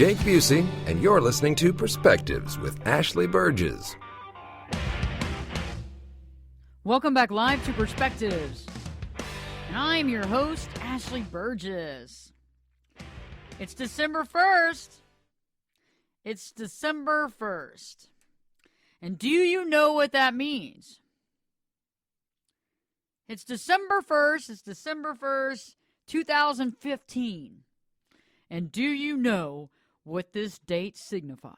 Jake Busey, and you're listening to Perspectives with Ashley Burgess. Welcome back live to Perspectives. And I'm your host, Ashley Burgess. It's December 1st. It's December 1st. And do you know what that means? It's December 1st. It's December 1st, 2015. And do you know what this date signifies?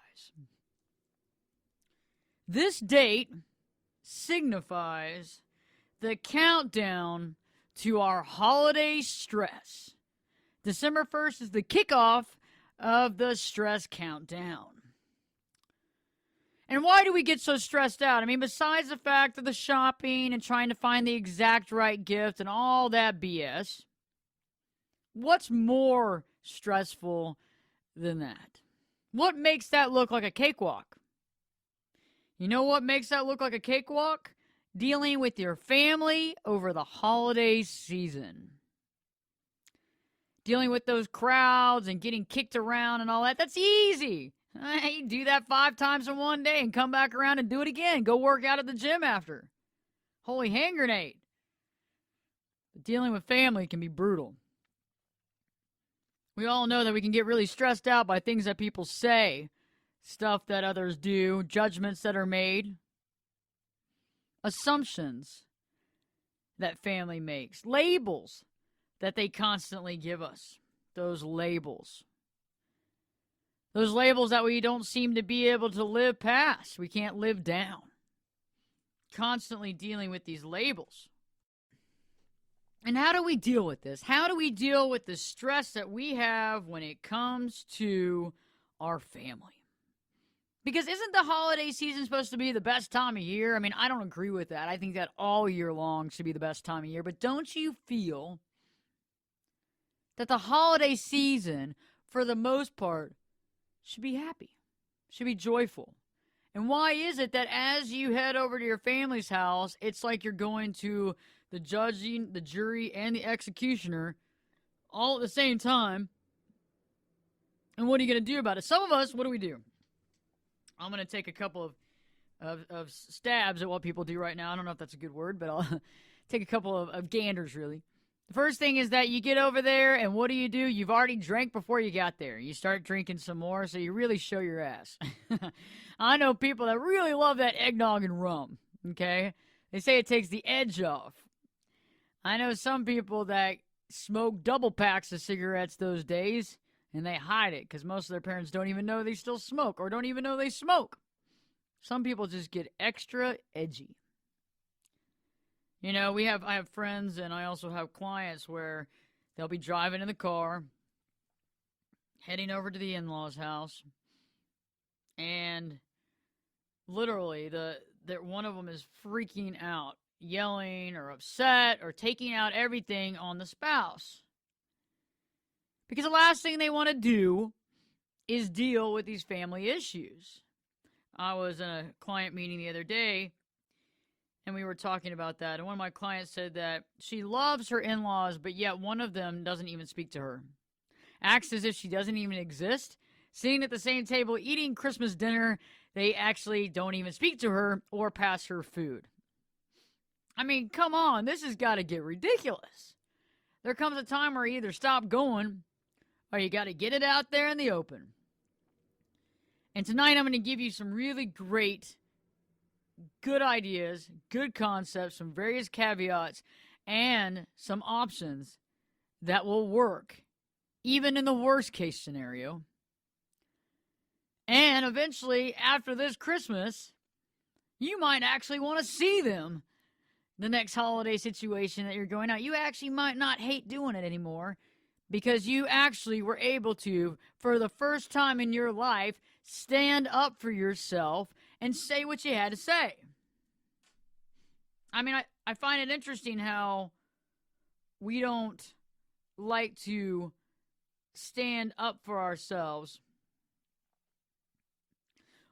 This date signifies the countdown to our holiday stress. December 1st is the kickoff of the stress countdown. And why do we get so stressed out? I mean, besides the fact of the shopping and trying to find the exact right gift and all that BS, what's more stressful than that? What makes that look like a cakewalk? You know what makes that look like a cakewalk? Dealing with your family over the holiday season. Dealing with those crowds and getting kicked around and all that. That's easy. You do that 5 times in one day and come back around and do it again. Go work out at the gym after. Holy hand grenade. But dealing with family can be brutal. We all know that we can get really stressed out by things that people say, stuff that others do, judgments that are made, assumptions that family makes, labels that they constantly give us. Those labels. Those labels that we don't seem to be able to live past. We can't live down. Constantly dealing with these labels. And how do we deal with this? How do we deal with the stress that we have when it comes to our family? Because isn't the holiday season supposed to be the best time of year? I mean, I don't agree with that. I think that all year long should be the best time of year. But don't you feel that the holiday season, for the most part, should be happy, should be joyful? And why is it that as you head over to your family's house, it's like you're going to the judging, the jury, and the executioner all at the same time? And what are you going to do about it? Some of us, what do? I'm going to take a couple of stabs at what people do right now. I don't know if that's a good word, but I'll take a couple of ganders, really. The first thing is that you get over there, and what do? You've already drank before you got there. You start drinking some more, so you really show your ass. I know people that really love that eggnog and rum, okay? They say it takes the edge off. I know some people that smoke double packs of cigarettes those days, and they hide it because most of their parents don't even know they still smoke or don't even know they smoke. Some people just get extra edgy. You know, I have friends and I also have clients where they'll be driving in the car, heading over to the in-laws' house, and literally one of them is freaking out, yelling or upset or taking out everything on the spouse. Because the last thing they want to do is deal with these family issues. I was in a client meeting the other day, and we were talking about that. And one of my clients said that she loves her in-laws, but yet one of them doesn't even speak to her. Acts as if she doesn't even exist. Sitting at the same table, eating Christmas dinner, they actually don't even speak to her or pass her food. I mean, come on. This has got to get ridiculous. There comes a time where you either stop going or you got to get it out there in the open. And tonight I'm going to give you some really great good ideas, good concepts, some various caveats, and some options that will work, even in the worst case scenario. And eventually, after this Christmas, you might actually want to see them the next holiday situation that you're going out. You actually might not hate doing it anymore because you actually were able to, for the first time in your life, stand up for yourself and say what you had to say. I mean, I find it interesting how we don't like to stand up for ourselves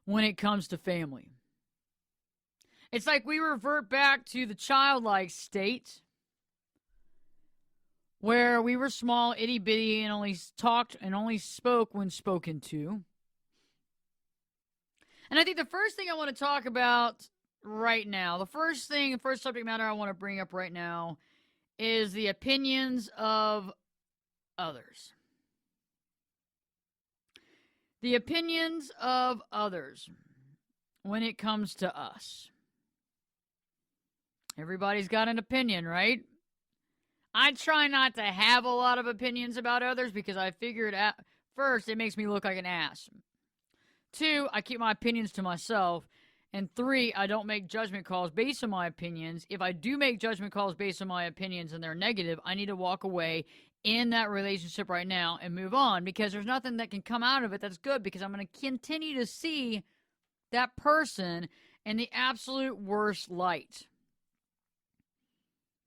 when it comes to family. It's like we revert back to the childlike state where we were small, itty bitty, and only talked and only spoke when spoken to. And I think the first thing I want to talk about right now, the first subject matter I want to bring up right now is the opinions of others. The opinions of others when it comes to us. Everybody's got an opinion, right? I try not to have a lot of opinions about others because I figured out, first, it makes me look like an ass. 2, I keep my opinions to myself. And 3, I don't make judgment calls based on my opinions. If I do make judgment calls based on my opinions and they're negative, I need to walk away in that relationship right now and move on, because there's nothing that can come out of it that's good, because I'm going to continue to see that person in the absolute worst light.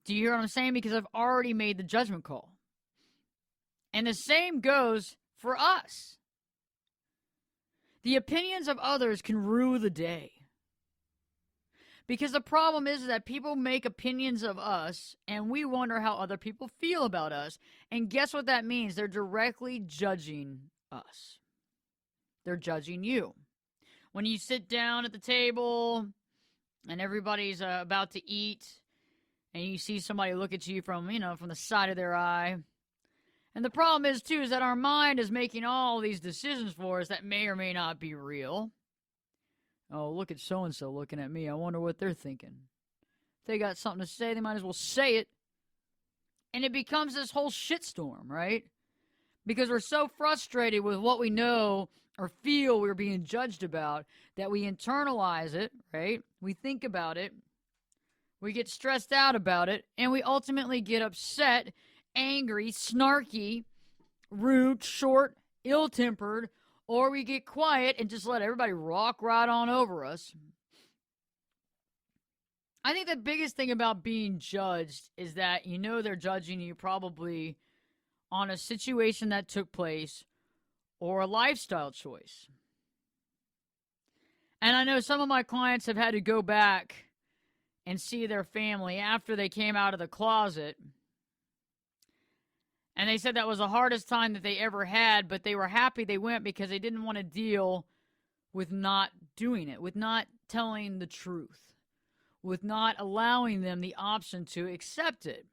Do you hear what I'm saying? Because I've already made the judgment call. And the same goes for us. The opinions of others can rue the day. Because the problem is that people make opinions of us, and we wonder how other people feel about us. And guess what that means? They're directly judging us. They're judging you. When you sit down at the table and everybody's about to eat, and you see somebody look at you from the side of their eye. And the problem is, too, is that our mind is making all these decisions for us that may or may not be real. Oh, look at so-and-so looking at me. I wonder what they're thinking. If they got something to say, they might as well say it. And it becomes this whole shitstorm, right? Because we're so frustrated with what we know or feel we're being judged about that we internalize it, right? We think about it. We get stressed out about it, and we ultimately get upset, angry, snarky, rude, short, ill-tempered, or we get quiet and just let everybody rock right on over us. I think the biggest thing about being judged is that they're judging you probably on a situation that took place or a lifestyle choice. And I know some of my clients have had to go back and see their family after they came out of the closet. And they said that was the hardest time that they ever had, but they were happy they went because they didn't want to deal with not doing it, with not telling the truth, with not allowing them the option to accept it.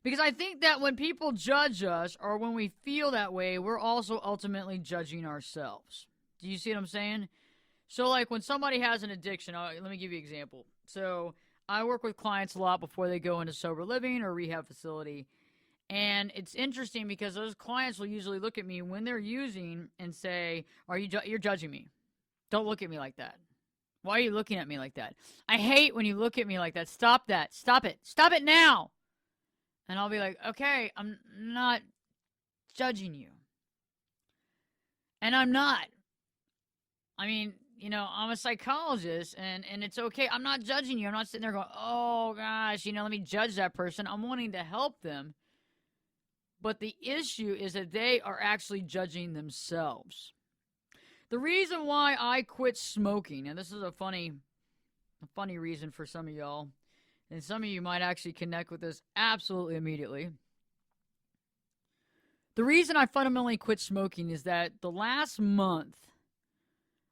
Because I think that when people judge us, or when we feel that way, we're also ultimately judging ourselves. Do you see what I'm saying? So, like, when somebody has an addiction, let me give you an example. So, I work with clients a lot before they go into sober living or rehab facility. And it's interesting because those clients will usually look at me when they're using and say, you're judging me. Don't look at me like that. Why are you looking at me like that? I hate when you look at me like that. Stop that. Stop it. Stop it now. And I'll be like, okay, I'm not judging you. And I'm not. I mean, I'm a psychologist, and it's okay. I'm not judging you. I'm not sitting there going, oh, gosh, let me judge that person. I'm wanting to help them. But the issue is that they are actually judging themselves. The reason why I quit smoking, and this is a funny reason for some of y'all, and some of you might actually connect with this absolutely immediately. The reason I fundamentally quit smoking is that the last month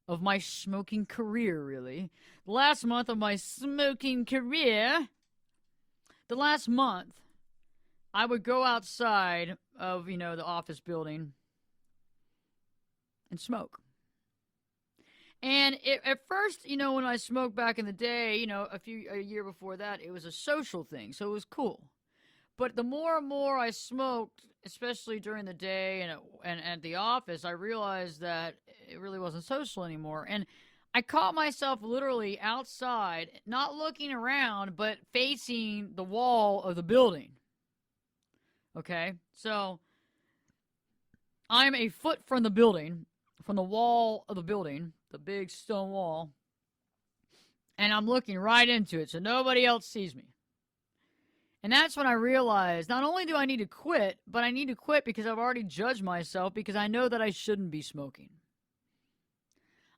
of my smoking career, the last month, I would go outside of, the office building and smoke. And at first, when I smoked back in the day, a year before that, it was a social thing, so it was cool. But the more and more I smoked, especially during the day and at the office, I realized that it really wasn't social anymore. And I caught myself literally outside, not looking around, but facing the wall of the building. Okay? So I'm a foot from the building, from the wall of the building, the big stone wall, and I'm looking right into it so nobody else sees me. And that's when I realized not only do I need to quit, but I need to quit because I've already judged myself because I know that I shouldn't be smoking.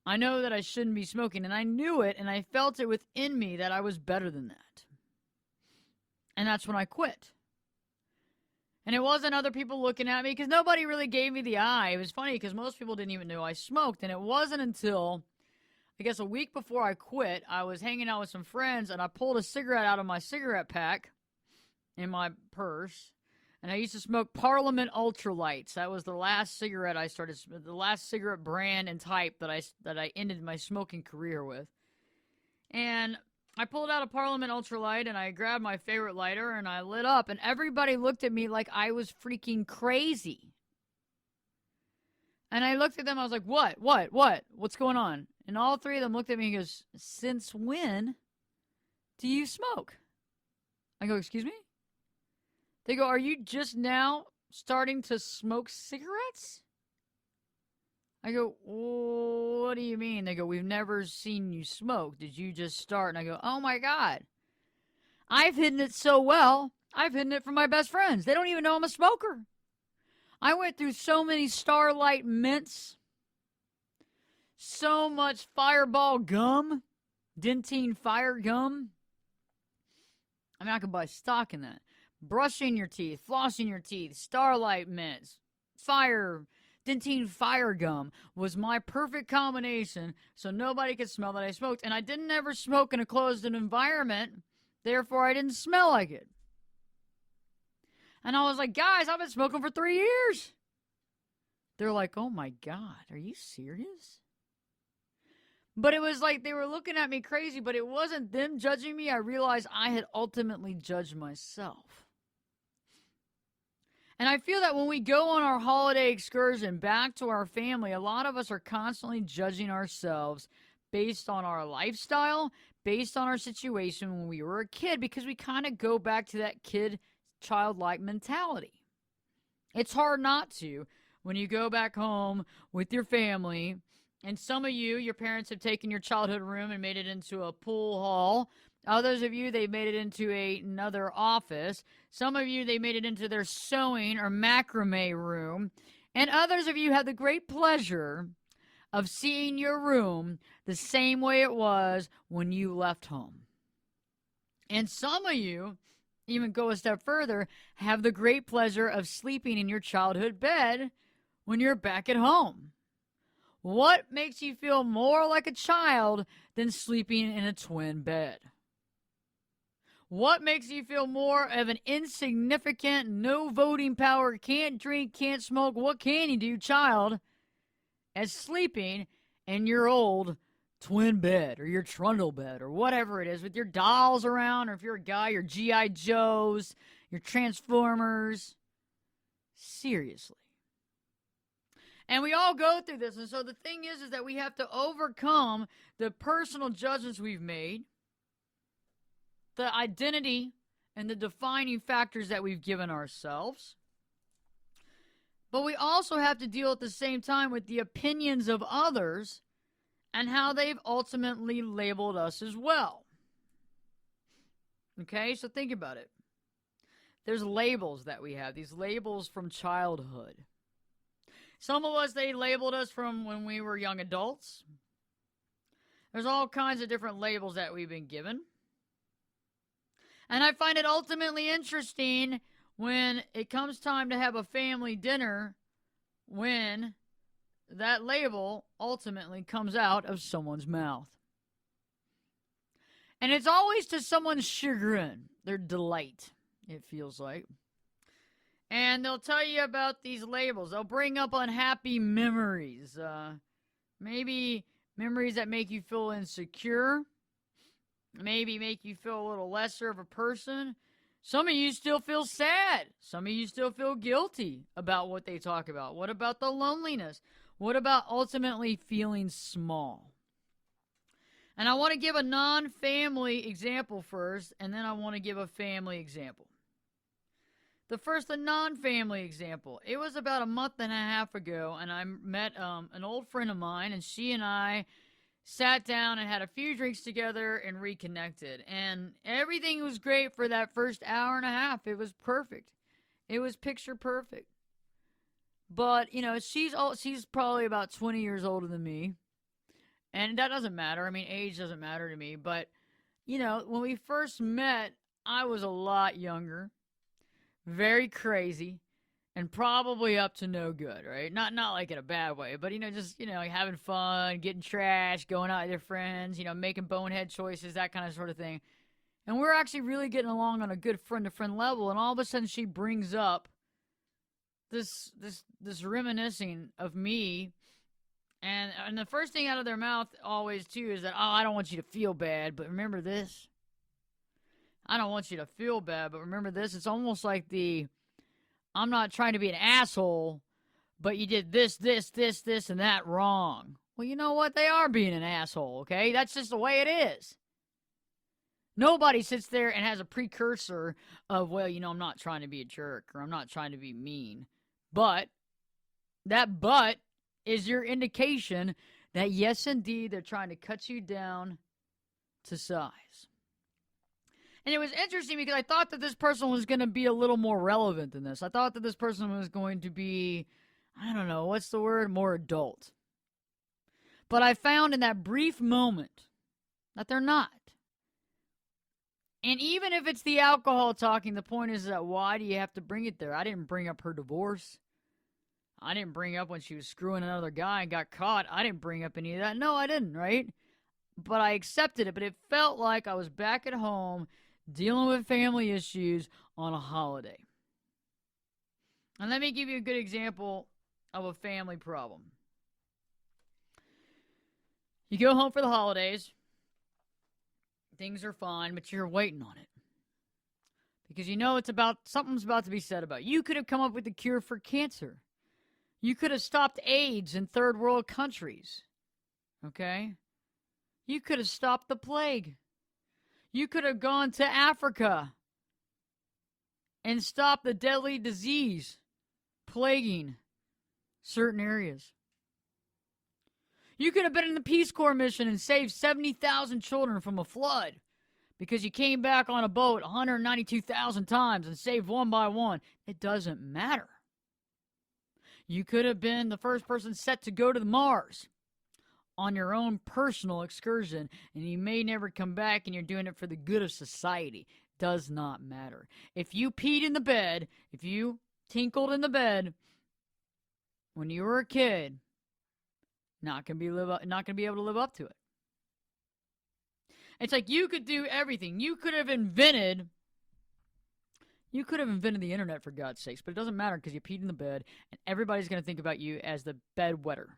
I know that I shouldn't be smoking, and I knew it, and I felt it within me that I was better than that. And that's when I quit. And it wasn't other people looking at me because nobody really gave me the eye. It was funny because most people didn't even know I smoked. And it wasn't until, I guess, a week before I quit, I was hanging out with some friends and I pulled a cigarette out of my cigarette pack in my purse. And I used to smoke Parliament Ultralights. That was the last cigarette I started, the last cigarette brand and type that I ended my smoking career with. And I pulled out a Parliament Ultralight and I grabbed my favorite lighter and I lit up. And everybody looked at me like I was freaking crazy. And I looked at them. I was like, what? What's going on? And all three of them looked at me and goes, since when do you smoke? I go, excuse me? They go, are you just now starting to smoke cigarettes? I go, what do you mean? They go, we've never seen you smoke. Did you just start? And I go, oh my God. I've hidden it so well, I've hidden it from my best friends. They don't even know I'm a smoker. I went through so many Starlight mints, so much Fireball gum, Dentine Fire gum. I mean, I could buy stock in that. Brushing your teeth, flossing your teeth, Starlight mints, Dentine Fire gum was my perfect combination so nobody could smell that I smoked. And I didn't ever smoke in a closed environment, therefore I didn't smell like it. And I was like, guys, I've been smoking for 3 years. They're like, oh my God, are you serious? But it was like they were looking at me crazy, but it wasn't them judging me. I realized I had ultimately judged myself. And I feel that when we go on our holiday excursion back to our family, a lot of us are constantly judging ourselves based on our lifestyle, based on our situation when we were a kid, because we kind of go back to that childlike mentality. It's hard not to when you go back home with your family. And some of you, your parents have taken your childhood room and made it into a pool hall. Others of you, they made it into another office. Some of you, they made it into their sewing or macrame room. And others of you had the great pleasure of seeing your room the same way it was when you left home. And some of you, even go a step further, have the great pleasure of sleeping in your childhood bed when you're back at home. What makes you feel more like a child than sleeping in a twin bed? What makes you feel more of an insignificant, no voting power, can't drink, can't smoke, what can you do, child, as sleeping in your old twin bed or your trundle bed or whatever it is with your dolls around, or if you're a guy, your G.I. Joes, your Transformers? Seriously. And we all go through this. And so the thing is that we have to overcome the personal judgments we've made, the identity and the defining factors that we've given ourselves. But we also have to deal at the same time with the opinions of others and how they've ultimately labeled us as well. Okay, so think about it. There's labels that we have, these labels from childhood. Some of us, they labeled us from when we were young adults. There's all kinds of different labels that we've been given. And I find it ultimately interesting when it comes time to have a family dinner, when that label ultimately comes out of someone's mouth. And it's always to someone's chagrin, their delight, it feels like. And they'll tell you about these labels. They'll bring up unhappy memories. Maybe memories that make you feel insecure. Maybe make you feel a little lesser of a person. Some of you still feel sad. Some of you still feel guilty about what they talk about. What about the loneliness? What about ultimately feeling small? And I want to give a non-family example first, and then I want to give a family example. The first, a non-family example. It was about a month and a half ago, and I met an old friend of mine, and she and I sat down and had a few drinks together and reconnected. And everything was great for that first hour and a half. It was perfect. It was picture perfect. But, you know, she's probably about 20 years older than me. And that doesn't matter. I mean, age doesn't matter to me. But, you know, when we first met, I was a lot younger. very crazy, and probably up to no good, right? Not like in a bad way, but just like having fun, getting trash, going out with their friends, making bonehead choices, that kind of sort of thing. And we're actually really getting along on a good friend to friend level, and all of a sudden she brings up this reminiscing of me, and the first thing out of their mouth always too is that, oh, I don't want you to feel bad, but remember this. I don't want you to feel bad, but remember this. It's almost like I'm not trying to be an asshole, but you did this, and that wrong. Well, you know what? They are being an asshole, okay? That's just the way it is. Nobody sits there and has a precursor of, well, I'm not trying to be a jerk, or I'm not trying to be mean. But that but is your indication that, yes, indeed, they're trying to cut you down to size. And it was interesting because I thought that this person was going to be a little more relevant than this. I thought that this person was going to be, I don't know, what's the word? More adult. But I found in that brief moment that they're not. And even if it's the alcohol talking, the point is that why do you have to bring it there? I didn't bring up her divorce. I didn't bring up when she was screwing another guy and got caught. I didn't bring up any of that. No, I didn't, right? But I accepted it. But it felt like I was back at home dealing with family issues on a holiday. And let me give you a good example of a family problem. You go home for the holidays. Things are fine, but you're waiting on it. Because something's about to be said about it. You could have come up with a cure for cancer. You could have stopped AIDS in third world countries. Okay? You could have stopped the plague. You could have gone to Africa and stopped the deadly disease plaguing certain areas. You could have been in the Peace Corps mission and saved 70,000 children from a flood because you came back on a boat 192,000 times and saved one by one. It doesn't matter. You could have been the first person set to go to Mars on your own personal excursion, and you may never come back, and you're doing it for the good of society. Does not matter. If you peed in the bed, if you tinkled in the bed when you were a kid, not gonna be able to live up to it. It's like you could do everything. You could have invented the internet, for God's sakes, but it doesn't matter because you peed in the bed, and everybody's going to think about you as the bedwetter.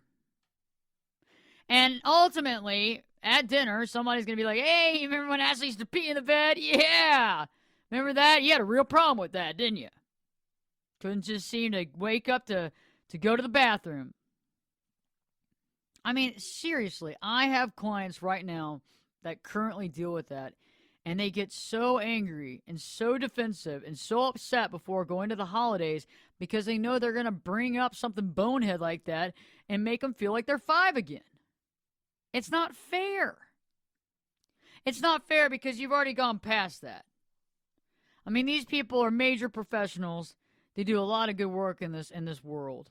And ultimately, at dinner, somebody's going to be like, hey, you remember when Ashley used to pee in the bed? Yeah. Remember that? You had a real problem with that, didn't you? Couldn't just seem to wake up to go to the bathroom. I mean, seriously, I have clients right now that currently deal with that, and they get so angry and so defensive and so upset before going to the holidays because they know they're going to bring up something bonehead like that and make them feel like they're 5 again. It's not fair. It's not fair because you've already gone past that. I mean, these people are major professionals. They do a lot of good work in this world.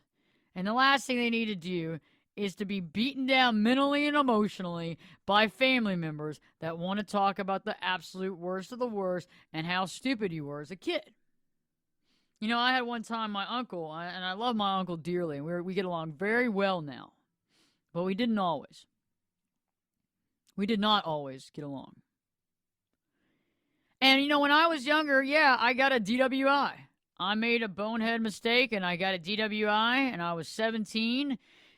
And the last thing they need to do is to be beaten down mentally and emotionally by family members that want to talk about the absolute worst of the worst and how stupid you were as a kid. You know, I had one time my uncle, and I love my uncle dearly, and we get along very well now. But we didn't always. We did not always get along. And, you know, when I was younger, yeah, I got a DWI. I made a bonehead mistake, and I got a DWI, and I was 17,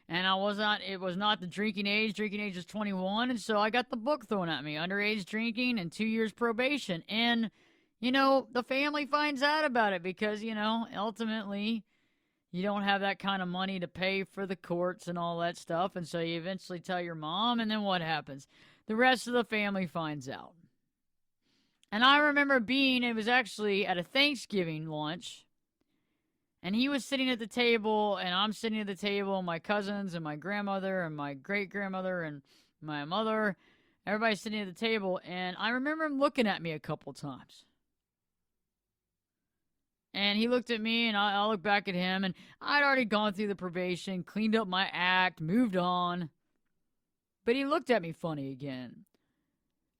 and it was not the drinking age. Drinking age was 21, and so I got the book thrown at me, underage drinking and 2 years probation. And, you know, the family finds out about it because, you know, ultimately you don't have that kind of money to pay for the courts and all that stuff, and so you eventually tell your mom, and then what happens? The rest of the family finds out. And I remember it was actually at a Thanksgiving lunch, and he was sitting at the table, and I'm sitting at the table, and my cousins, and my grandmother, and my great-grandmother, and my mother, everybody's sitting at the table, and I remember him looking at me a couple times. And he looked at me, and I looked back at him, and I'd already gone through the probation, cleaned up my act, moved on. But he looked at me funny again.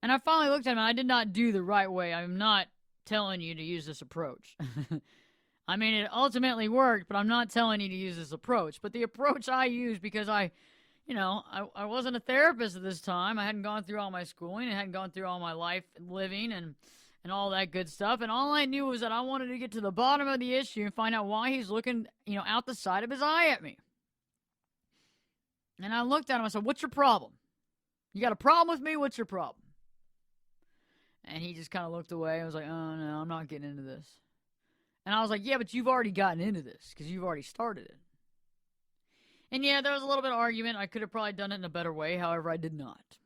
And I finally looked at him, and I did not do the right way. I'm not telling you to use this approach. I mean, it ultimately worked, but I'm not telling you to use this approach. But the approach I used, because I wasn't a therapist at this time. I hadn't gone through all my schooling. I hadn't gone through all my life living and all that good stuff. And all I knew was that I wanted to get to the bottom of the issue and find out why he's looking, out the side of his eye at me. And I looked at him. I said, "What's your problem? You got a problem with me? What's your problem?" And he just kind of looked away. I was like, "Oh, no, I'm not getting into this." And I was like, "Yeah, but you've already gotten into this because you've already started it." And yeah, there was a little bit of argument. I could have probably done it in a better way. However, I did not.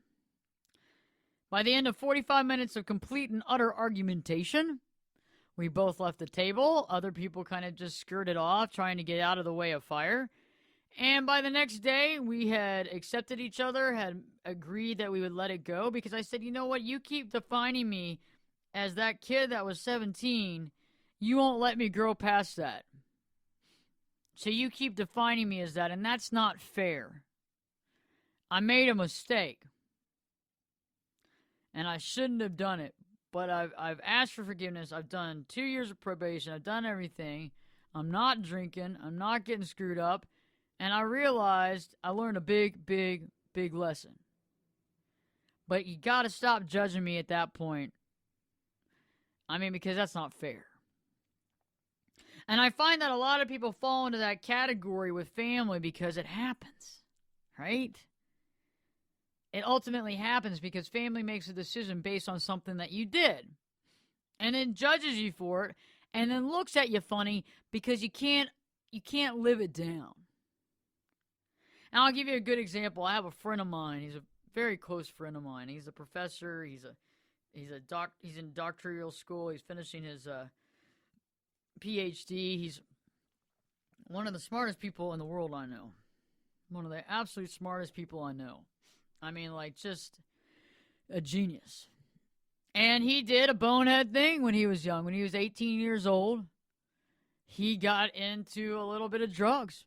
By the end of 45 minutes of complete and utter argumentation, we both left the table. Other people kind of just skirted off, trying to get out of the way of fire. And by the next day, we had accepted each other, had agreed that we would let it go, because I said, "You know what? You keep defining me as that kid that was 17. You won't let me grow past that. So you keep defining me as that, and that's not fair. I made a mistake, and I shouldn't have done it, but I've asked for forgiveness. I've done 2 years of probation. I've done everything. I'm not drinking. I'm not getting screwed up, and I realized I learned a big, big, big lesson. But you got to stop judging me at that point. I mean, because that's not fair." And I find that a lot of people fall into that category with family because it happens, right? It ultimately happens because family makes a decision based on something that you did and then judges you for it and then looks at you funny because you can't live it down. And I'll give you a good example. I have a friend of mine. He's a very close friend of mine. He's a professor. He's in doctoral school. He's finishing his PhD. He's one of the smartest people in the world I know. One of the absolute smartest people I know. I mean, like, just a genius. And he did a bonehead thing when he was young. When he was 18 years old, he got into a little bit of drugs.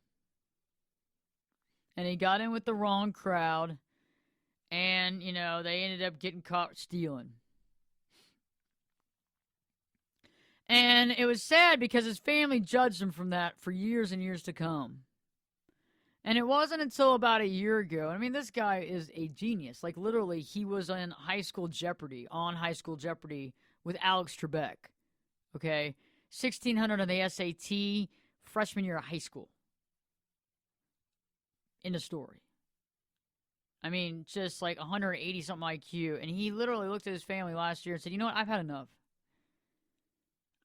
And he got in with the wrong crowd. And, they ended up getting caught stealing. And it was sad because his family judged him from that for years and years to come. And it wasn't until about a year ago. I mean, this guy is a genius. Like, literally, he was on High School Jeopardy with Alex Trebek. Okay? 1,600 on the SAT, freshman year of high school. In the story. I mean, just like 180-something IQ. And he literally looked at his family last year and said, "You know what? I've had enough.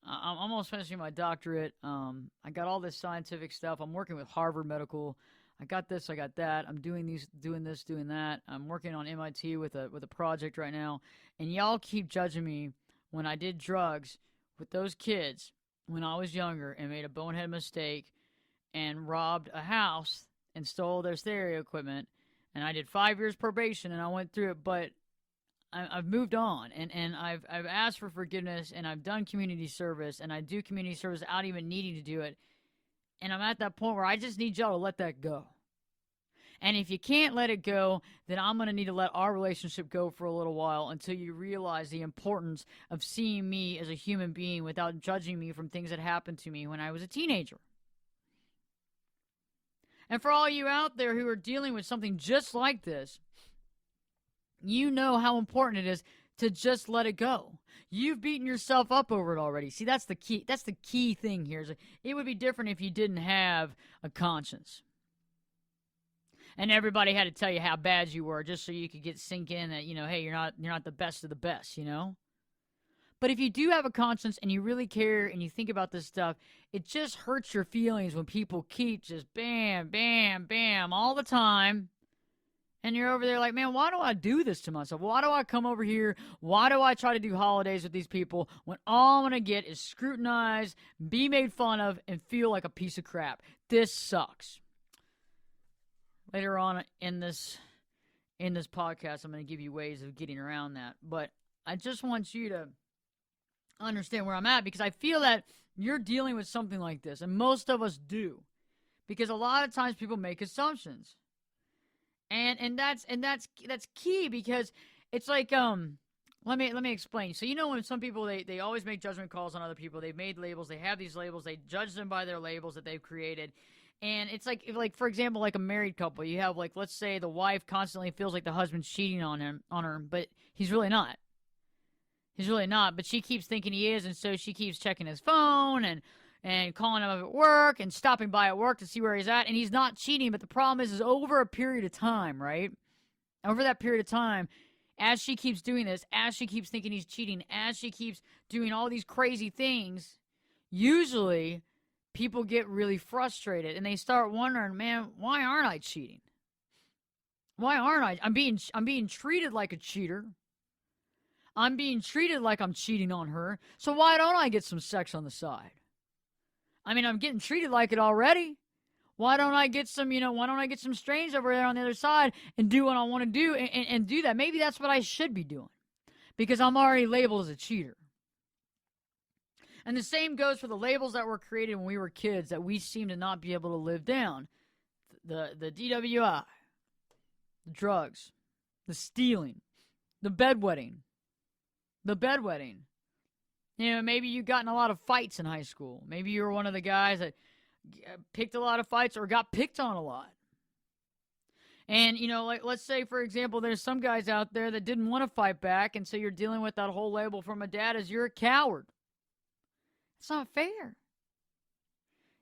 I'm almost finishing my doctorate. I got all this scientific stuff. I'm working with Harvard Medical. I got this, I got that. I'm doing this, doing that. I'm working on MIT with a project right now. And y'all keep judging me when I did drugs with those kids when I was younger and made a bonehead mistake and robbed a house and stole their stereo equipment. And I did 5 years probation and I went through it, but I've moved on and I've asked for forgiveness and I've done community service and I do community service without even needing to do it. And I'm at that point where I just need y'all to let that go. And if you can't let it go, then I'm going to need to let our relationship go for a little while until you realize the importance of seeing me as a human being without judging me from things that happened to me when I was a teenager. And for all you out there who are dealing with something just like this, you know how important it is to just let it go. You've beaten yourself up over it already. See, that's the key. That's the key thing here. It would be different if you didn't have a conscience. And everybody had to tell you how bad you were just so you could sink in that, hey, you're not the best of the best, But if you do have a conscience and you really care and you think about this stuff, it just hurts your feelings when people keep just bam, bam, bam all the time. And you're over there like, man, why do I do this to myself? Why do I come over here? Why do I try to do holidays with these people when all I'm going to get is scrutinized, be made fun of, and feel like a piece of crap? This sucks. Later on in this podcast, I'm going to give you ways of getting around that. But I just want you to understand where I'm at because I feel that you're dealing with something like this, and most of us do. Because a lot of times people make assumptions. And that's key because it's like Let me explain. So when some people they always make judgment calls on other people. They've made labels. They have these labels. They judge them by their labels that they've created. And it's like for example, like a married couple. You have like let's say the wife constantly feels like the husband's cheating on her, but he's really not. He's really not, but she keeps thinking he is, and so she keeps checking his phone and calling him up at work and stopping by at work to see where he's at, and he's not cheating, but the problem is over a period of time, right? Over that period of time, as she keeps doing this, as she keeps thinking he's cheating, as she keeps doing all these crazy things, usually people get really frustrated and they start wondering, man, why aren't I cheating? Why aren't I? I'm being treated like a cheater. I'm being treated like I'm cheating on her. So why don't I get some sex on the side? I mean, I'm getting treated like it already. Why don't I get some, why don't I get some strange over there on the other side and do what I want to do and do that? Maybe that's what I should be doing because I'm already labeled as a cheater. And the same goes for the labels that were created when we were kids that we seem to not be able to live down. The DWI, the drugs, the stealing, the bedwetting. Maybe you got in a lot of fights in high school. Maybe you were one of the guys that picked a lot of fights or got picked on a lot. And, like let's say, for example, there's some guys out there that didn't want to fight back, and so you're dealing with that whole label from a dad as you're a coward. It's not fair.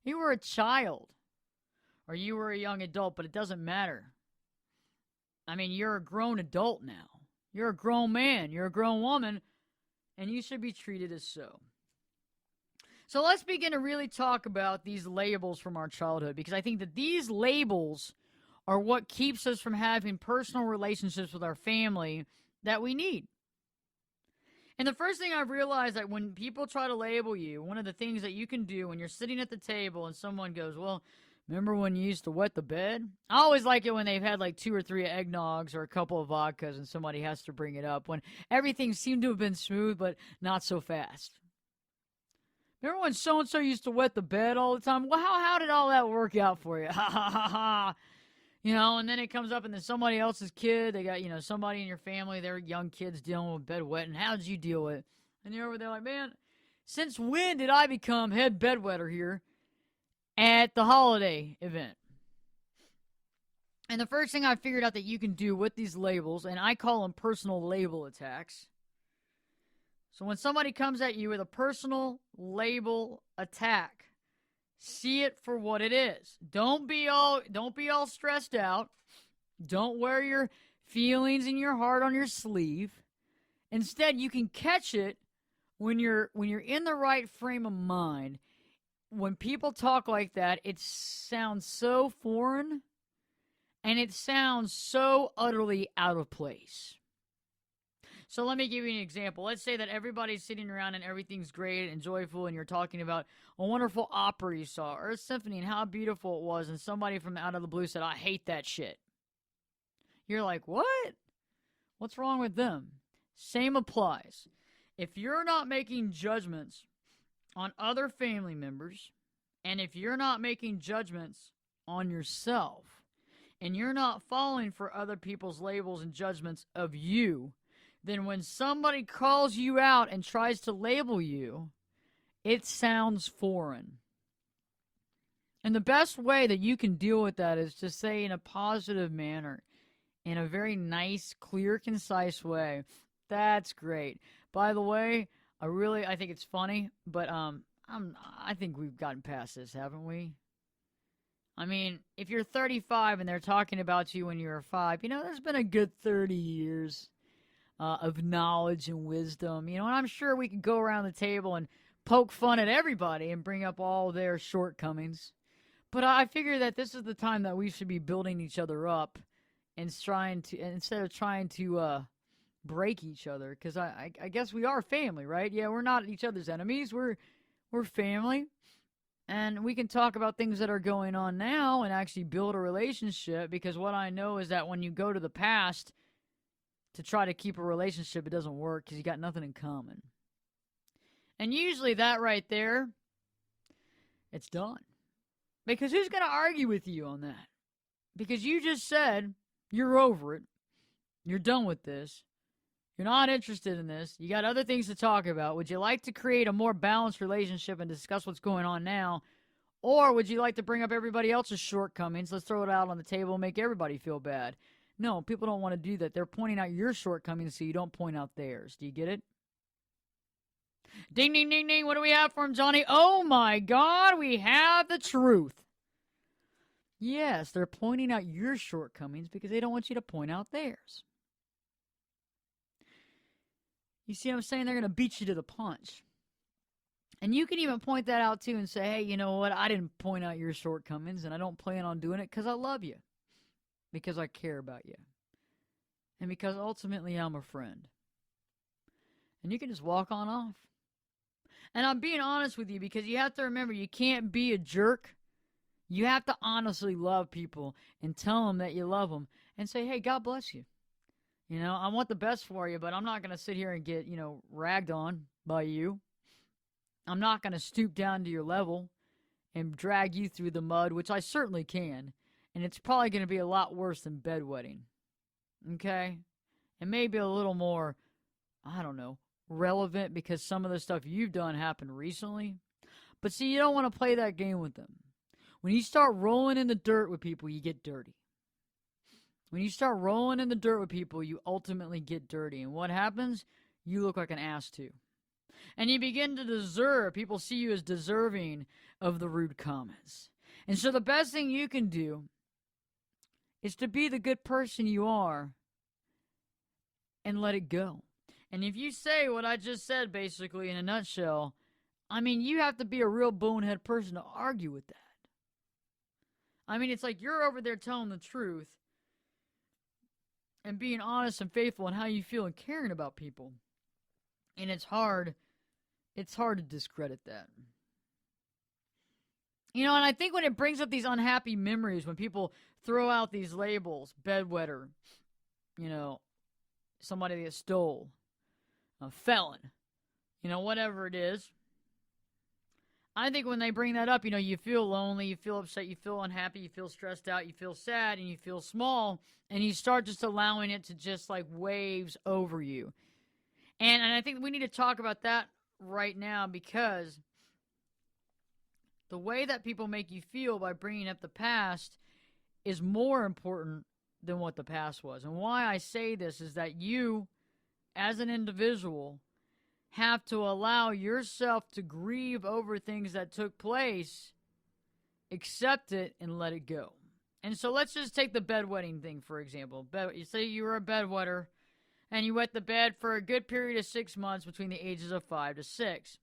You were a child or you were a young adult, but it doesn't matter. I mean, you're a grown adult now. You're a grown man. You're a grown woman, and you should be treated as so. So let's begin to really talk about these labels from our childhood, because I think that these labels are what keeps us from having personal relationships with our family that we need. And the first thing I've realized that when people try to label you, one of the things that you can do when you're sitting at the table and someone goes, well, remember when you used to wet the bed? I always like it when they've had like 2 or 3 eggnogs or a couple of vodkas and somebody has to bring it up when everything seemed to have been smooth, but not so fast. Remember when so-and-so used to wet the bed all the time? Well, how did all that work out for you? Ha, ha, ha, ha. And then it comes up and then somebody else's kid, they got, somebody in your family, their young kids dealing with bedwetting. How did you deal with it? And you're over there like, man, since when did I become head bedwetter here at the holiday event? And the first thing I figured out that you can do with these labels, and I call them personal label attacks. So when somebody comes at you with a personal label attack, see it for what it is. Don't be all stressed out. Don't wear your feelings and your heart on your sleeve. Instead, you can catch it when you're in the right frame of mind. When people talk like that, it sounds so foreign and it sounds so utterly out of place. So let me give you an example. Let's say that everybody's sitting around and everything's great and joyful, and you're talking about a wonderful opera you saw or a symphony and how beautiful it was, and somebody from out of the blue said, I hate that shit. You're like, what? What's wrong with them? Same applies. If you're not making judgments on other family members, and if you're not making judgments on yourself, and you're not falling for other people's labels and judgments of you, then when somebody calls you out and tries to label you, it sounds foreign. And the best way that you can deal with that is to say in a positive manner, in a very nice, clear, concise way, that's great. By the way, I think it's funny, but I think we've gotten past this, haven't we? I mean, if you're 35 and they're talking about you when you were 5, there's been a good 30 years of knowledge and wisdom, and I'm sure we could go around the table and poke fun at everybody and bring up all their shortcomings. But I figure that this is the time that we should be building each other up and instead of trying to break each other, because I guess we are family, right? Yeah, we're not each other's enemies. We're family, and we can talk about things that are going on now and actually build a relationship, because what I know is that when you go to the past to try to keep a relationship, it doesn't work because you got nothing in common. And usually that right there, it's done. Because who's going to argue with you on that? Because you just said you're over it, you're done with this, You're not interested in this. You got other things to talk about. Would you like to create a more balanced relationship and discuss what's going on now? Or would you like to bring up everybody else's shortcomings? Let's throw it out on the table and make everybody feel bad. No, people don't want to do that. They're pointing out your shortcomings so you don't point out theirs. Do you get it? Ding, ding, ding, ding. What do we have for him, Johnny? Oh, my God. We have the truth. Yes, they're pointing out your shortcomings because they don't want you to point out theirs. You see what I'm saying? They're going to beat you to the punch. And you can even point that out, too, and say, hey, you know what? I didn't point out your shortcomings, and I don't plan on doing it because I love you. Because I care about you. And because ultimately I'm a friend. And you can just walk on off. And I'm being honest with you because you have to remember you can't be a jerk. You have to honestly love people and tell them that you love them and say, hey, God bless you. You know, I want the best for you, but I'm not going to sit here and get, ragged on by you. I'm not going to stoop down to your level and drag you through the mud, which I certainly can. And it's probably going to be a lot worse than bedwetting. Okay? And maybe a little more, I don't know, relevant because some of the stuff you've done happened recently. But see, you don't want to play that game with them. When you start rolling in the dirt with people, you get dirty. When you start rolling in the dirt with people, you ultimately get dirty. And what happens? You look like an ass too. And you begin to deserve, people see you as deserving of the rude comments. And so the best thing you can do is to be the good person you are and let it go. And if you say what I just said, basically, in a nutshell, I mean, you have to be a real bonehead person to argue with that. I mean, it's like you're over there telling the truth and being honest and faithful in how you feel and caring about people. And it's hard to discredit that. And I think when it brings up these unhappy memories, when people throw out these labels, bedwetter, somebody that stole, a felon, whatever it is. I think when they bring that up, you feel lonely, you feel upset, you feel unhappy, you feel stressed out, you feel sad, and you feel small, and you start just allowing it to just like waves over you. And I think we need to talk about that right now because the way that people make you feel by bringing up the past is more important than what the past was. And why I say this is that you, as an individual, have to allow yourself to grieve over things that took place, accept it, and let it go. And so let's just take the bedwetting thing, for example. You say you were a bedwetter, and you wet the bed for a good period of 6 months between the ages of 5 to 6.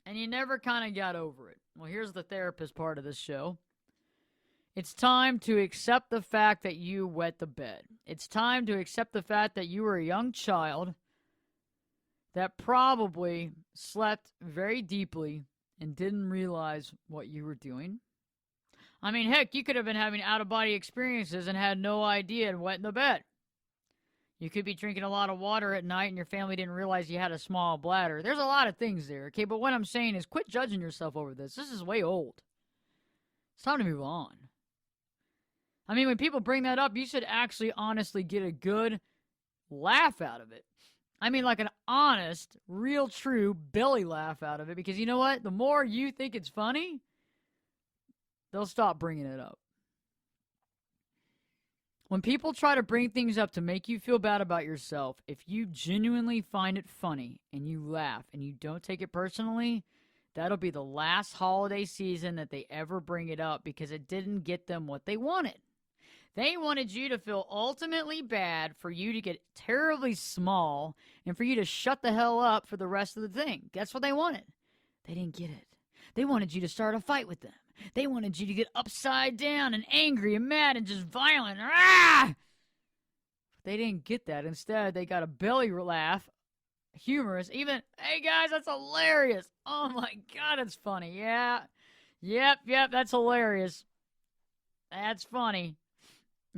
And you never kind of got over it. Well, here's the therapist part of this show. It's time to accept the fact that you wet the bed. It's time to accept the fact that you were a young child that probably slept very deeply and didn't realize what you were doing. I mean, heck, you could have been having out-of-body experiences and had no idea and wet in the bed. You could be drinking a lot of water at night and your family didn't realize you had a small bladder. There's a lot of things there, okay? But what I'm saying is quit judging yourself over this. This is way old. It's time to move on. I mean, when people bring that up, you should actually honestly get a good laugh out of it. I mean, like an honest, real, true belly laugh out of it. Because you know what? The more you think it's funny, they'll stop bringing it up. When people try to bring things up to make you feel bad about yourself, if you genuinely find it funny and you laugh and you don't take it personally, that'll be the last holiday season that they ever bring it up because it didn't get them what they wanted. They wanted you to feel ultimately bad, for you to get terribly small, and for you to shut the hell up for the rest of the thing. That's what they wanted. They didn't get it. They wanted you to start a fight with them. They wanted you to get upside down and angry and mad and just violent. Ah! They didn't get that. Instead, they got a belly laugh, humorous. Even, hey guys, that's hilarious. Oh my God, it's funny. Yeah. Yep, that's hilarious. That's funny.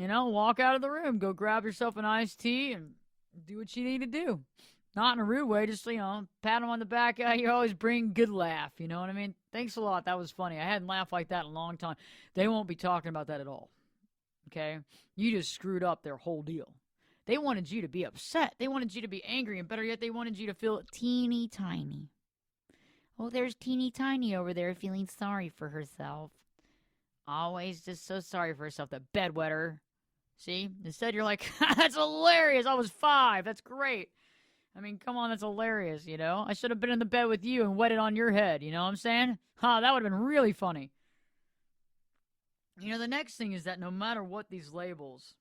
Walk out of the room, go grab yourself an iced tea and do what you need to do. Not in a rude way, just, pat them on the back. You always bring good laugh, you know what I mean? Thanks a lot, that was funny. I hadn't laughed like that in a long time. They won't be talking about that at all, okay? You just screwed up their whole deal. They wanted you to be upset. They wanted you to be angry, and better yet, they wanted you to feel teeny tiny. Oh, there's teeny tiny over there feeling sorry for herself. Always just so sorry for herself, the bedwetter. See? Instead, you're like, that's hilarious. I was 5. That's great. I mean, come on, that's hilarious, you know? I should have been in the bed with you and wet it on your head, you know what I'm saying? That would have been really funny. You know, the next thing is that no matter what these labels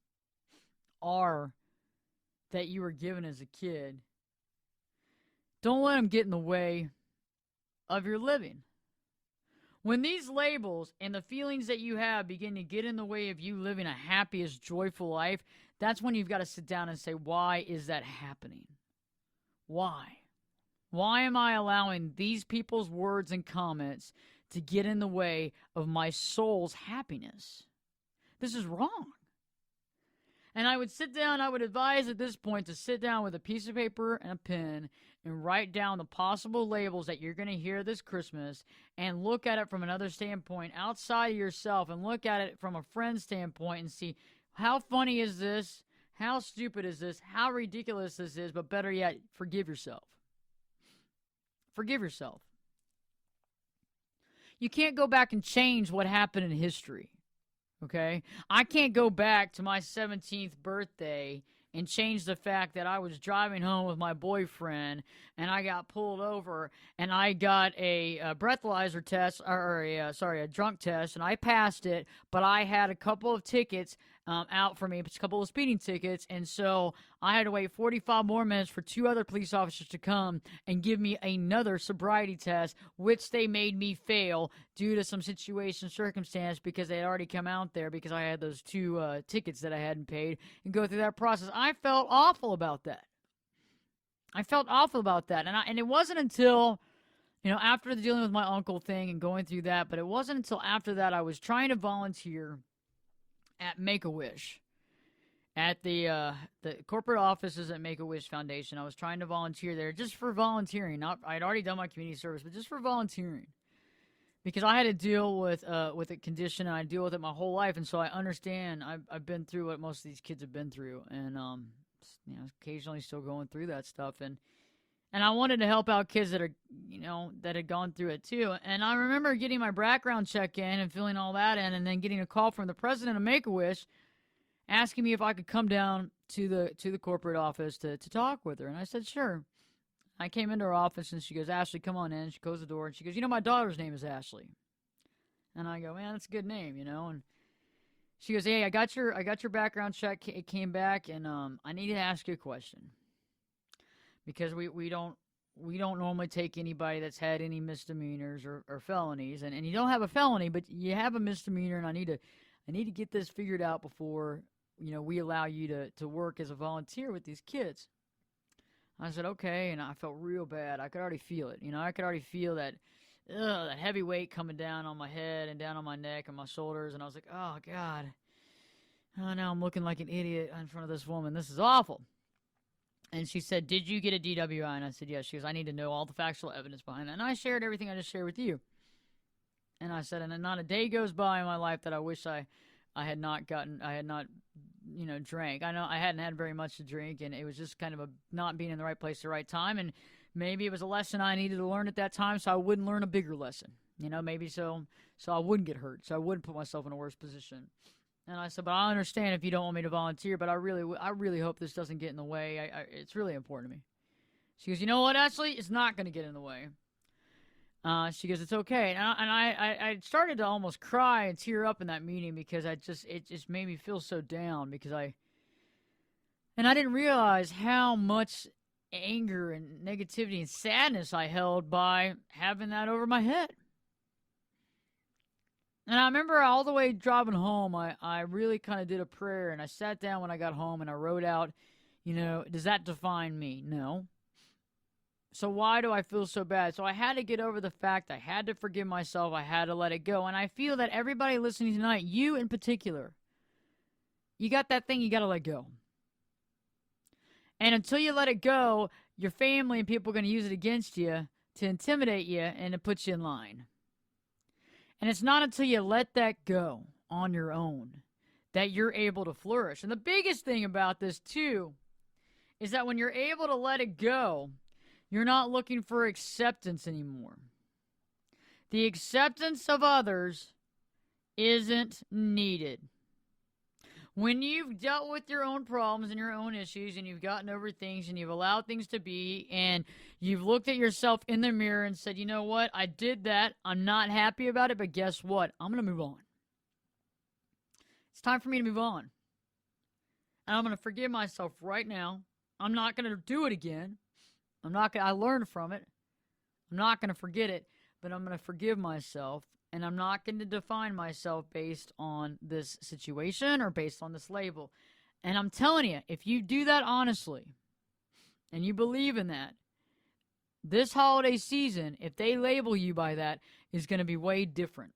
are that you were given as a kid, don't let them get in the way of your living. When these labels and the feelings that you have begin to get in the way of you living a happiest, joyful life, that's when you've got to sit down and say, why is that happening? Why? Why am I allowing these people's words and comments to get in the way of my soul's happiness? This is wrong. And I would advise at this point to sit down with a piece of paper and a pen and write down the possible labels that you're going to hear this Christmas and look at it from another standpoint outside of yourself and look at it from a friend's standpoint and see, how funny is this? How stupid is this? How ridiculous this is? But better yet, forgive yourself. Forgive yourself. You can't go back and change what happened in history. Okay? I can't go back to my 17th birthday and change the fact that I was driving home with my boyfriend and I got pulled over and I got a breathalyzer test, a drunk test, and I passed it, but I had a couple of tickets out for me, a couple of speeding tickets, and so I had to wait 45 more minutes for 2 other police officers to come and give me another sobriety test, which they made me fail due to some circumstance because they had already come out there because I had those 2 tickets that I hadn't paid and go through that process. I felt awful about that. And it wasn't until, you know, after dealing with my uncle thing and going through that, but it wasn't until after that I was trying to volunteer at Make-A-Wish, at the corporate offices at Make-A-Wish Foundation. I was trying to volunteer there just for volunteering. I'd already done my community service, but just for volunteering. Because I had to deal with a condition, and I deal with it my whole life, and so I understand. I've been through what most of these kids have been through, and you know, occasionally still going through that stuff, and I wanted to help out kids that are, you know, that had gone through it too. And I remember getting my background check in and filling all that in, and then getting a call from the president of Make-A-Wish asking me if I could come down to the corporate office to talk with her. And I said, sure. I came into her office and she goes, Ashley, come on in. She closed the door and she goes, you know, my daughter's name is Ashley. And I go, man, that's a good name, you know. And she goes, hey, I got your background check. It came back, and I need to ask you a question. Because we don't normally take anybody that's had any misdemeanors or felonies, and you don't have a felony, but you have a misdemeanor, and I need to get this figured out before, you know, we allow you to work as a volunteer with these kids. I said, okay, and I felt real bad. I could already feel it. You know, I could already feel that heavy weight coming down on my head and down on my neck and my shoulders, and I was like, oh, God. Oh, now I'm looking like an idiot in front of this woman. This is awful. And she said, did you get a DWI? And I said, yes. She goes, I need to know all the factual evidence behind that. And I shared everything I just shared with you. And I said, and not a day goes by in my life that I wish I had not, you know, drank. I know I hadn't had very much to drink, and it was just kind of a not being in the right place at the right time. And maybe it was a lesson I needed to learn at that time so I wouldn't learn a bigger lesson. You know, maybe so I wouldn't get hurt, so I wouldn't put myself in a worse position. And I said, but I understand if you don't want me to volunteer, but I really hope this doesn't get in the way. It's really important to me. She goes, you know what, Ashley? It's not going to get in the way. She goes, it's okay. And I started to almost cry and tear up in that meeting because it just made me feel so down because I didn't realize how much anger and negativity and sadness I held by having that over my head. And I remember all the way driving home, I really kind of did a prayer, and I sat down when I got home, and I wrote out, you know, does that define me? No. So why do I feel so bad? So I had to get over the fact I had to forgive myself. I had to let it go. And I feel that everybody listening tonight, you in particular, you got that thing you got to let go. And until you let it go, your family and people are going to use it against you to intimidate you and to put you in line. And it's not until you let that go on your own that you're able to flourish. And the biggest thing about this, too, is that when you're able to let it go, you're not looking for acceptance anymore. The acceptance of others isn't needed. When you've dealt with your own problems and your own issues and you've gotten over things and you've allowed things to be and you've looked at yourself in the mirror and said, you know what, I did that, I'm not happy about it, but guess what? I'm going to move on. It's time for me to move on. And I'm going to forgive myself right now. I'm not going to do it again. I learned from it. I'm not going to forget it, but I'm going to forgive myself. And I'm not going to define myself based on this situation or based on this label. And I'm telling you, if you do that honestly, and you believe in that, this holiday season, if they label you by that, is going to be way different.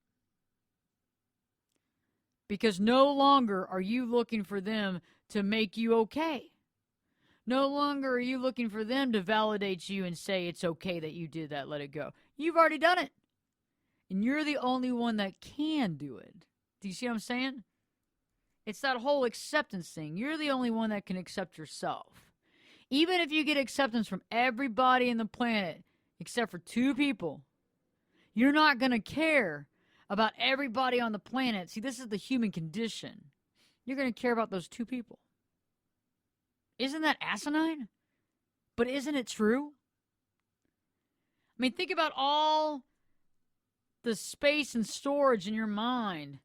Because no longer are you looking for them to make you okay. No longer are you looking for them to validate you and say it's okay that you did that, let it go. You've already done it. And you're the only one that can do it. Do you see what I'm saying? It's that whole acceptance thing. You're the only one that can accept yourself. Even if you get acceptance from everybody in the planet, except for 2 people, you're not going to care about everybody on the planet. See, this is the human condition. You're going to care about those 2 people. Isn't that asinine? But isn't it true? I mean, think about all the space and storage in your mind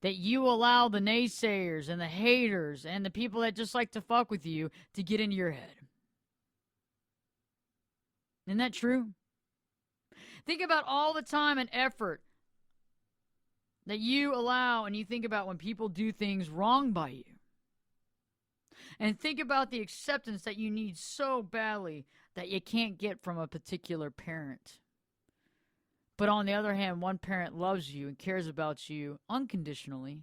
that you allow the naysayers and the haters and the people that just like to fuck with you to get into your head. Isn't that true? Think about all the time and effort that you allow and you think about when people do things wrong by you. And think about the acceptance that you need so badly that you can't get from a particular parent. But on the other hand, one parent loves you and cares about you unconditionally.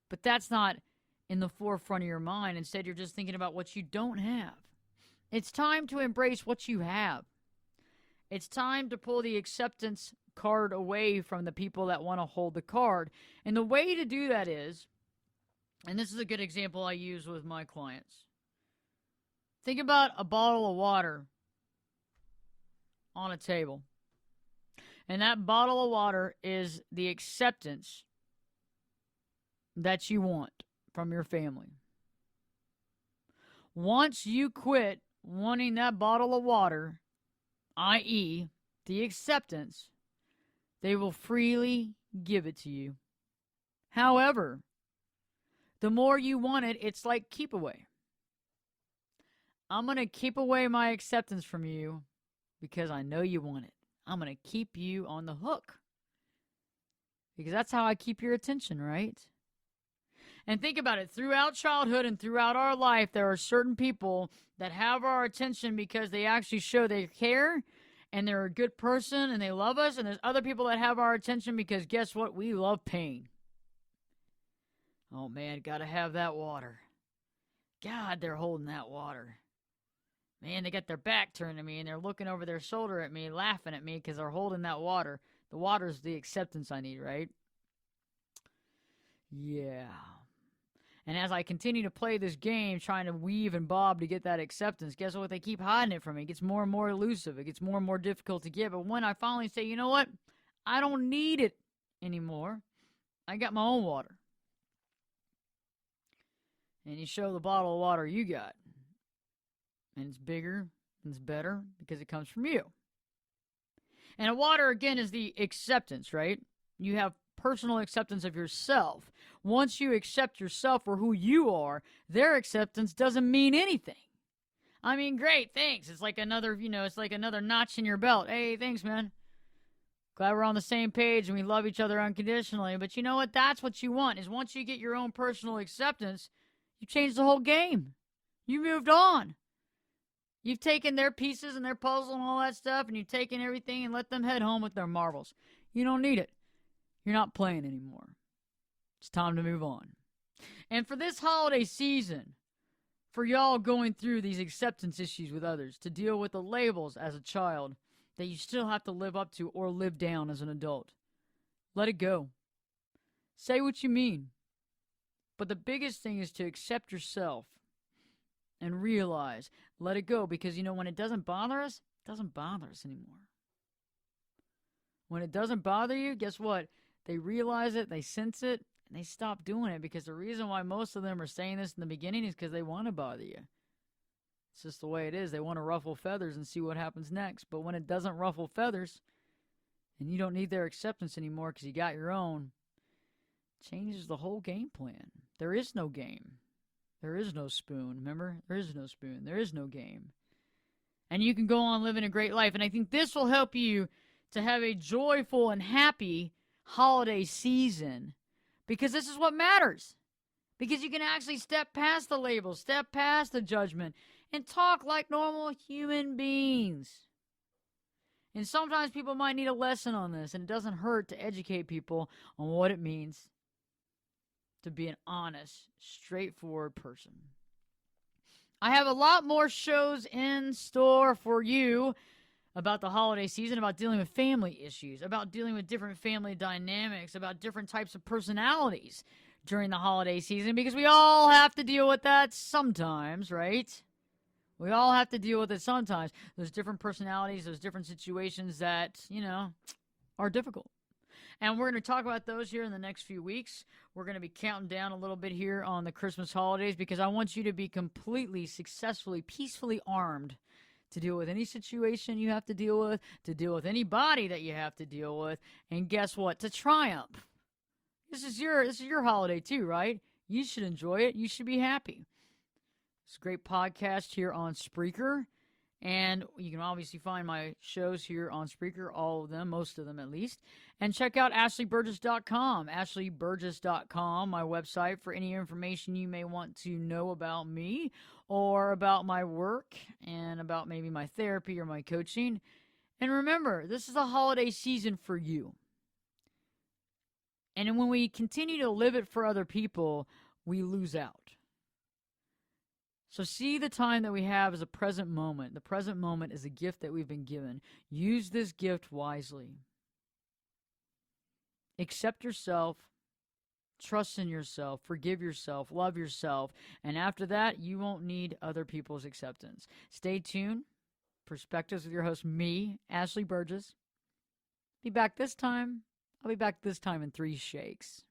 But that's not in the forefront of your mind. Instead, you're just thinking about what you don't have. It's time to embrace what you have. It's time to pull the acceptance card away from the people that want to hold the card. And the way to do that is, and this is a good example I use with my clients. Think about a bottle of water on a table. And that bottle of water is the acceptance that you want from your family. Once you quit wanting that bottle of water, i.e., the acceptance, they will freely give it to you. However, the more you want it, it's like keep away. I'm going to keep away my acceptance from you because I know you want it. I'm going to keep you on the hook. Because that's how I keep your attention, right? And think about it. Throughout childhood and throughout our life, there are certain people that have our attention because they actually show they care and they're a good person and they love us. And there's other people that have our attention because guess what? We love pain. Oh, man, got to have that water. God, they're holding that water. Man, they got their back turned to me, and they're looking over their shoulder at me, laughing at me because they're holding that water. The water's the acceptance I need, right? Yeah. And as I continue to play this game, trying to weave and bob to get that acceptance, guess what? They keep hiding it from me. It gets more and more elusive. It gets more and more difficult to get. But when I finally say, you know what? I don't need it anymore. I got my own water. And you show the bottle of water you got. And it's bigger and it's better because it comes from you. And a water, again, is the acceptance, right? You have personal acceptance of yourself. Once you accept yourself for who you are, their acceptance doesn't mean anything. I mean, great, thanks. It's like another, it's like another notch in your belt. Hey, thanks, man. Glad we're on the same page and we love each other unconditionally. But you know what? That's what you want, is once you get your own personal acceptance, you change the whole game. You moved on. You've taken their pieces and their puzzle and all that stuff, and you've taken everything and let them head home with their marbles. You don't need it. You're not playing anymore. It's time to move on. And for this holiday season, for y'all going through these acceptance issues with others, to deal with the labels as a child that you still have to live up to or live down as an adult, let it go. Say what you mean, But the biggest thing is to accept yourself and realize, let it go. Because, when it doesn't bother us, it doesn't bother us anymore. When it doesn't bother you, guess what? They realize it, they sense it, and they stop doing it. Because the reason why most of them are saying this in the beginning is because they want to bother you. It's just the way it is. They want to ruffle feathers and see what happens next. But when it doesn't ruffle feathers, and you don't need their acceptance anymore because you got your own, it changes the whole game plan. There is no game. There is no spoon. Remember? There is no spoon. There is no game. And you can go on living a great life. And I think this will help you to have a joyful and happy holiday season, because this is what matters. Because you can actually step past the labels, step past the judgment, and talk like normal human beings. And sometimes people might need a lesson on this, and it doesn't hurt to educate people on what it means to be an honest, straightforward person. I have a lot more shows in store for you about the holiday season, about dealing with family issues, about dealing with different family dynamics, about different types of personalities during the holiday season, because we all have to deal with that sometimes, right? We all have to deal with it sometimes. Those different personalities, those different situations that, are difficult. And we're going to talk about those here in the next few weeks. We're going to be counting down a little bit here on the Christmas holidays, because I want you to be completely, successfully, peacefully armed to deal with any situation you have to deal with, to deal with anybody that you have to deal with, and guess what? To triumph. This is your holiday too, right? You should enjoy it. You should be happy. It's a great podcast here on Spreaker, and you can obviously find my shows here on Spreaker, all of them, most of them at least. And check out ashleyburgess.com, ashleyburgess.com, my website, for any information you may want to know about me or about my work and about maybe my therapy or my coaching. And remember, this is a holiday season for you. And when we continue to live it for other people, we lose out. So see the time that we have as a present moment. The present moment is a gift that we've been given. Use this gift wisely. Accept yourself. Trust in yourself. Forgive yourself. Love yourself. And after that, you won't need other people's acceptance. Stay tuned. Perspectives with your host, me, Ashley Burgess. Be back this time. I'll be back this time in 3 shakes.